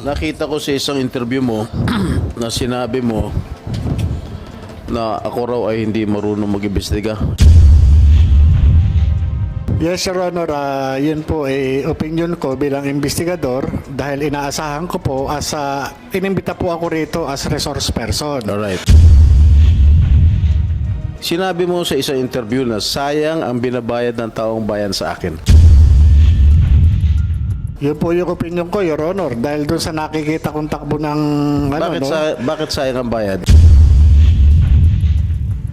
Nakita ko sa isang interview mo na sinabi mo na ako raw ay hindi marunong mag-imbestiga. Yes, Your Honor. Yun po opinion ko bilang investigador dahil inaasahan ko po inimbita po ako rito as resource person. Alright. Sinabi mo sa isang interview na sayang ang binabayad ng taong bayan sa akin. Yun po yung opinion ko, Your Honor, dahil doon sa nakikita kong takbo ng Bakit sayang ang bayad?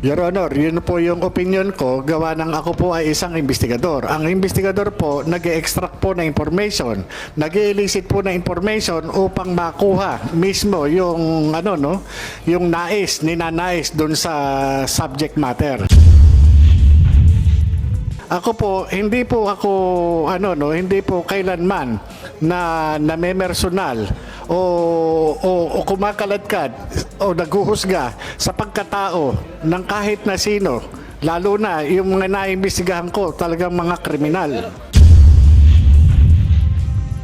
Your Honor, yun po yung opinion ko gawa ng ako po ay isang investigador. Ang investigador po, nag-extract po ng information, nag-elicit po ng information upang makuha mismo yung yung ninanais doon sa subject matter. Ako po, hindi po kailanman na namemersonal o kumakaladkad o naghuhusga sa pagkatao ng kahit na sino, lalo na yung mga naimbestigahan ko talagang mga kriminal.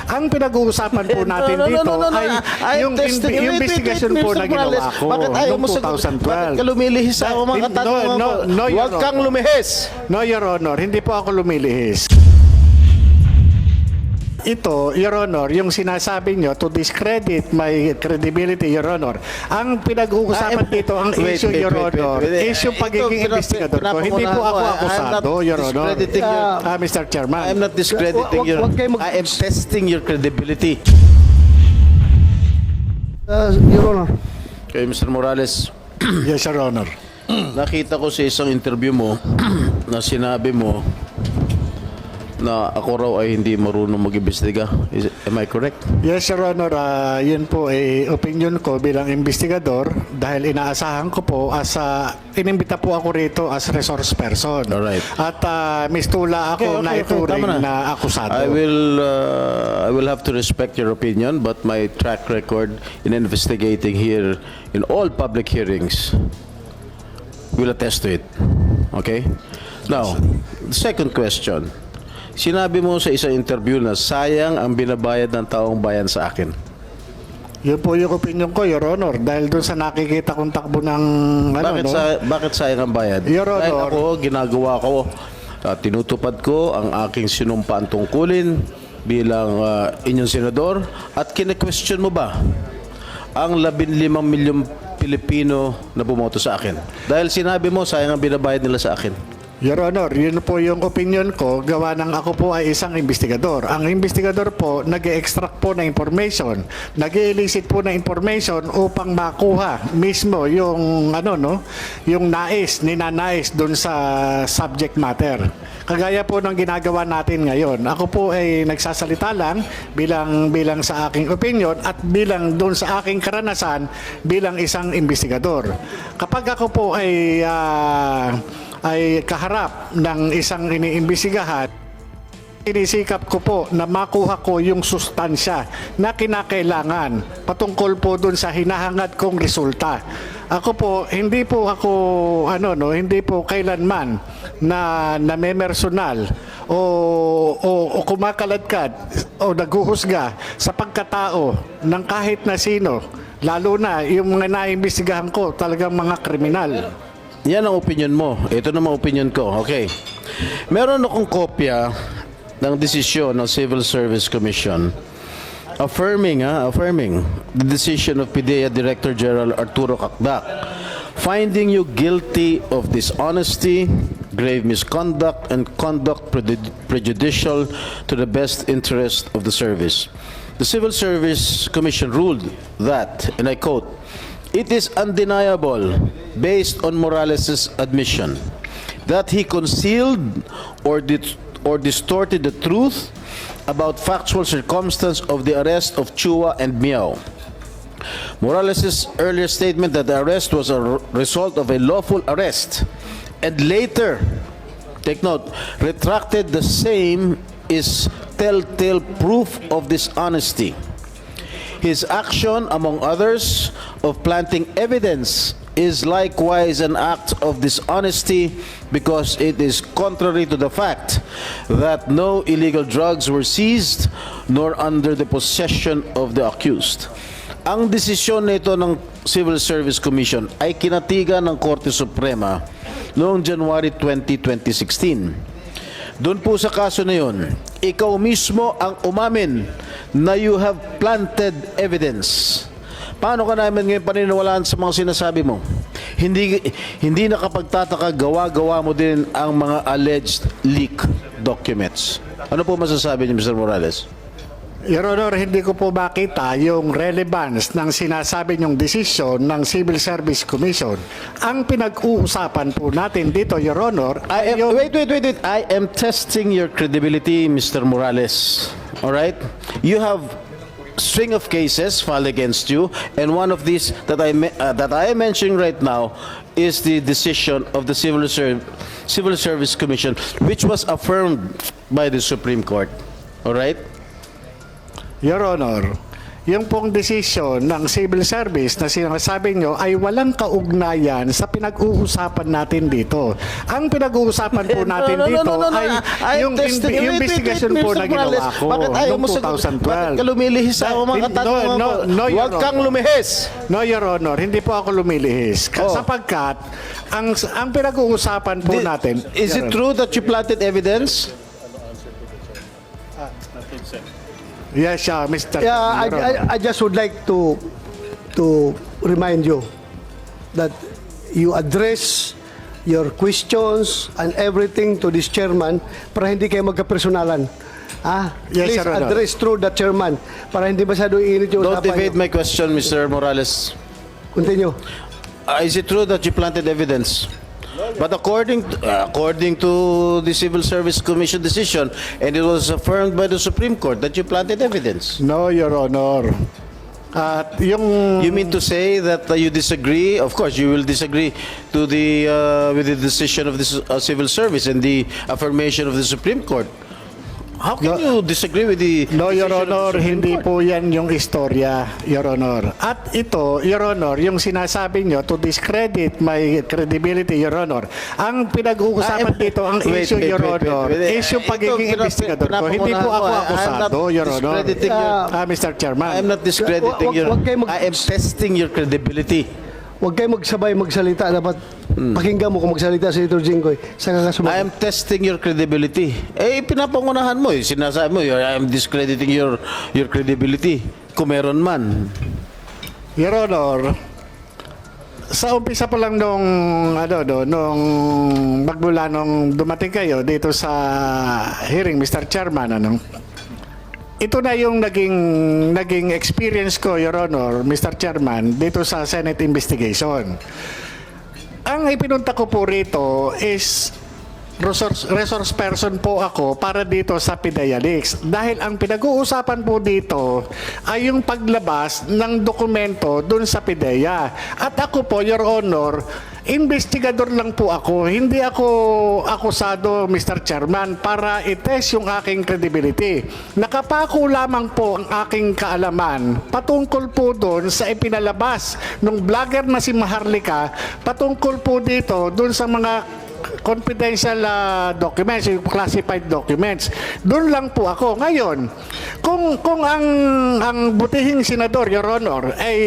Ang pinag-uusapan po natin dito ay yung investigasyon po na ginawa ko noong 2012. Bakit ka lumilihis sa mga katanungan ko? Huwag kang lumihis! No, Your Honor, hindi po ako lumilihis. Ito, Your Honor, yung sinasabi nyo to discredit my credibility, Your Honor. Ang pinag-uusapan dito, ang issue, Your Honor, issue pagiging investigador ko. Hindi po ako akusado, Your Honor. Mr. Chairman. I am not discrediting your... I am testing your credibility. Your Honor. Okay, Mr. Morales. Yes, Your Honor. Nakita ko sa isang interview mo na sinabi mo na ako raw ay hindi marunong mag-imbestiga. Am I correct? Yes, Your Honor. Yun po opinion ko bilang investigador dahil inaasahan ko po inimbita po ako rito as resource person. Alright. At mistula ako na ituring na akusado. I will have to respect your opinion, but my track record in investigating here in all public hearings will attest to it. Okay? Now, the second question. Sinabi mo sa isang interview na sayang ang binabayad ng taong bayan sa akin. Yun po yung opinion ko, Your Honor, dahil doon sa nakikita kong takbo ng Bakit sayang ang bayad? Your Dahil Honor, ako, ginagawa ko, tinutupad ko ang aking sinumpaan tungkulin bilang inyong senador at kine-question mo ba ang 15 milyong Pilipino na bumoto sa akin? Dahil sinabi mo, sayang ang binabayad nila sa akin. Your Honor, yun po yung opinion ko gawa ng ako po ay isang investigador. Ang investigador po, nag-extract po ng information, nag-elicit po ng information upang makuha mismo yung yung ninanais doon sa subject matter. Kagaya po ng ginagawa natin ngayon. Ako po ay nagsasalita lang bilang sa aking opinion at bilang doon sa aking karanasan bilang isang investigador. Kapag ako po ay kaharap ng isang iniimbestigahan, inisikap ko po na makuha ko yung sustansya na kinakailangan patungkol po dun sa hinahangad kong resulta. Ako po, hindi po kailanman na namemersonal o kumakaladkad o naghuhusga sa pagkatao ng kahit na sino, lalo na yung mga naimbestigahan ko talagang mga kriminal. Yan ang opinion mo. Ito naman opinion ko. Okay. Meron akong kopya ng desisyon ng Civil Service Commission affirming the decision of PIDEA Director General Arturo Cacdac, finding you guilty of dishonesty, grave misconduct, and conduct prejudicial to the best interest of the service. The Civil Service Commission ruled that, and I quote, "It is undeniable, based on Morales' admission, that he concealed or distorted the truth about factual circumstance of the arrest of Chua and Miao. Morales' earlier statement that the arrest was a result of a lawful arrest and later, take note, retracted the same is telltale proof of dishonesty. His action, among others, of planting evidence is likewise an act of dishonesty because it is contrary to the fact that no illegal drugs were seized nor under the possession of the accused. Ang desisyon nito ng Civil Service Commission ay kinatigan ng Korte Suprema noong January 20, 2016. Doon po sa kaso na yun, ikaw mismo ang umamin na you have planted evidence. Paano ka namin ngayon paniniwalaan sa mga sinasabi mo? Hindi nakapagtataka, gawa-gawa mo din ang mga alleged leak documents. Ano po masasabi niyo, Mr. Morales? Your Honor, hindi ko po makita yung relevance ng sinasabi niyong desisyon ng Civil Service Commission. Ang pinag-uusapan po natin dito, Your Honor, ay yung... Wait. I am testing your credibility, Mr. Morales. All right? You have string of cases filed against you, and one of these that I am mentioning right now is the decision of the Civil Service Commission, which was affirmed by the Supreme Court. All right? Your Honor, yung pong desisyon ng civil service na sinasabi nyo ay walang kaugnayan sa pinag-uusapan natin dito. Ang pinag-uusapan po natin dito ay yung investigation po na ginawa ko noong 2012. Bakit ka lumilihis sa mga katanungan ko? Huwag kang lumihis. No, Your Honor, hindi po ako lumilihis. Sapagkat ang pinag-uusapan po natin... Is it true that you planted evidence? Yes, Mr. Yeah, I just would like to remind you that you address your questions and everything to this chairman para hindi kayo magkapersonalan. Yes, Please Your Honor. address through the chairman para hindi masyado init yung Don't usapan evade niyo. my question, Mr. Morales. Continue. Is it true that you planted evidence? But according to the Civil Service Commission decision, and it was affirmed by the Supreme Court that you planted evidence. No, Your Honor. At yung... You mean to say that you disagree? Of course, you will disagree to the with the decision of the Civil Service and the affirmation of the Supreme Court. How can you disagree with the No, Your decision of the Honor, Supreme hindi Court? po yan yung istorya, Your Honor. At ito, Your Honor, yung sinasabi nyo to discredit my credibility, Your Honor. Ang pinag-uusapan dito, ang issue, Your Honor, is yung pagiging investigador ko. Hindi po ako akusado, Your Honor. Mr. Chairman. I am not discrediting your... Wag kayo I am testing your credibility. Huwag kayo magsabay magsalita. Dapat pakinggan mo kung magsalita si Senator Jinggoy. Sa I kakasumagot. am testing your credibility. Pinapangunahan mo eh. Sinasabi mo, I am discrediting your credibility. Kung meron man. Your Honor, sa umpisa pa lang nung magmula nung dumating kayo dito sa hearing, Mr. Chairman, ito na yung naging experience ko, Your Honor, Mr. Chairman, dito sa Senate investigation. Ang ipinunta ko po rito is resource person po ako para dito sa PIDEA Leaks. Dahil ang pinag-uusapan po dito ay yung paglabas ng dokumento dun sa PIDEA. At ako po, Your Honor, investigador lang po ako. Hindi ako akusado, Mr. Chairman, para itest yung aking credibility. Nakapako lamang po ang aking kaalaman patungkol po doon sa ipinalabas ng vlogger na si Maharlika patungkol po dito doon sa mga confidential documents, yung classified documents. Doon lang po ako. Ngayon, kung ang butihing senador, Your Honor, ay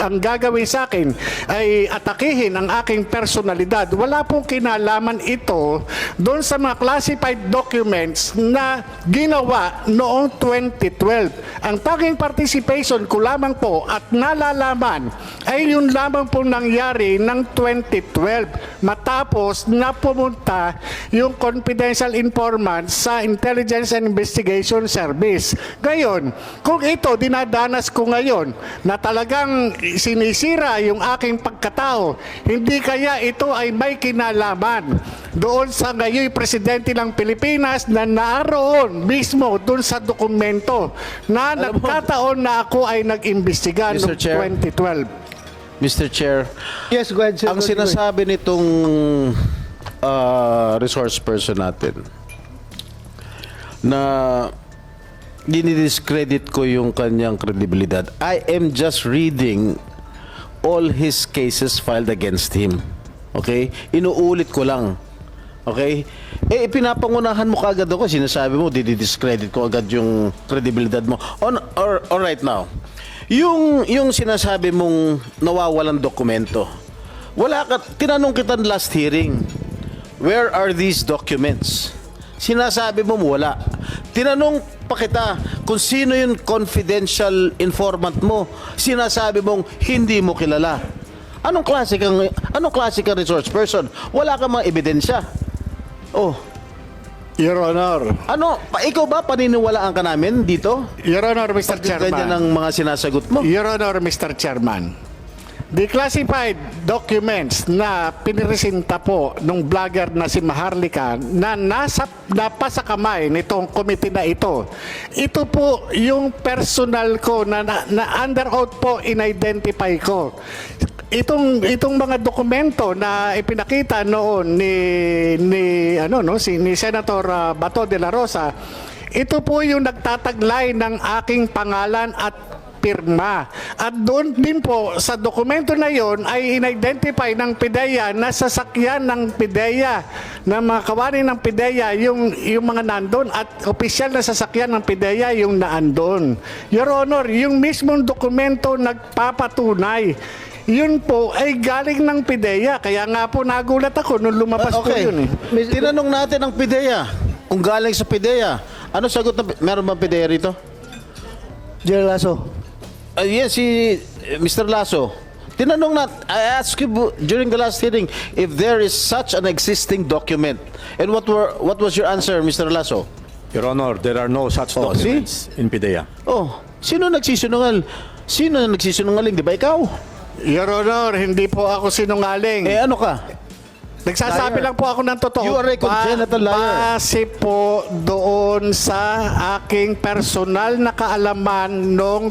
ang gagawin sa akin ay atakihin ang aking personalidad, wala pong kinalaman ito doon sa mga classified documents na ginawa noong 2012. Ang tanging participation ko lamang po at nalalaman ay yun lamang po nangyari ng 2012 matapos na pumunta yung confidential informant sa Intelligence and Investigation Service. Ngayon, kung ito dinadanas ko ngayon na talagang sinisira yung aking pagkatao, hindi kaya ito ay may kinalaman doon sa ngayon presidente ng Pilipinas na naroon mismo doon sa dokumento na nagkataon na ako ay nag-imbestiga Mr. noong Chair. 2012. Mr. Chair, Yes, go ahead, ang Senator Jinggoy. sinasabi nitong resource person natin na dinidiscredit ko yung kanyang kredibilidad. I am just reading all his cases filed against him. Okay? Inuulit ko lang. Okay? Eh, pinapangunahan mo kaagad ako. Sinasabi mo, didi-discredit ko agad yung credibilidad mo. Or right now, yung sinasabi mong nawawalang dokumento, wala ka, tinanong kita last hearing, where are these documents? Sinasabi mo wala. Tinanong pa kita kung sino yung confidential informant mo. Sinasabi mong hindi mo kilala. Anong klase kang resource person? Wala kang mga ebidensya. Oh, Your Honor. ikaw ba paniniwalaan ka namin dito? Your Honor, Mr. Ganyan Chairman. ang mga sinasagot mo. Your Honor, Mr. Chairman. The classified documents na piniresenta po nung vlogger na si Maharlika na napasa kamay nitong committee na ito po yung personal ko na under oath po in-identify ko. Itong mga dokumento na ipinakita noon ni Senator Bato de la Rosa, ito po yung nagtataglay ng aking pangalan at pirma. At doon din po sa dokumento na yon ay in-identify ng PIDEA na sasakyan ng PIDEA, na mga kawani ng PIDEA yung mga nandun at opisyal na sasakyan ng PIDEA yung naandun. Your Honor, yung mismong dokumento nagpapatunay. Yun po ay galing ng PIDEA. Kaya nga po nagulat ako nung lumabas po Okay. yun eh. Tinanong natin ang PIDEA. Kung galing sa PIDEA. Ano sagot na, meron bang PIDEA rito? General Lasso. Yes, si Mr. Lasso. Tinanong na, I asked you during the last hearing if there is such an existing document. And what was your answer, Mr. Lasso? Your Honor, there are no such Oh, documents in PIDEA. Oh, sino nagsisinungal? Sino nagsisinungaling? Di ba ikaw? Your Honor, hindi po ako sinungaling. Eh ano ka? Nagsasabi Liar. lang po ako ng totoo. You are a congenital liar. Base po doon sa aking personal na kaalaman nung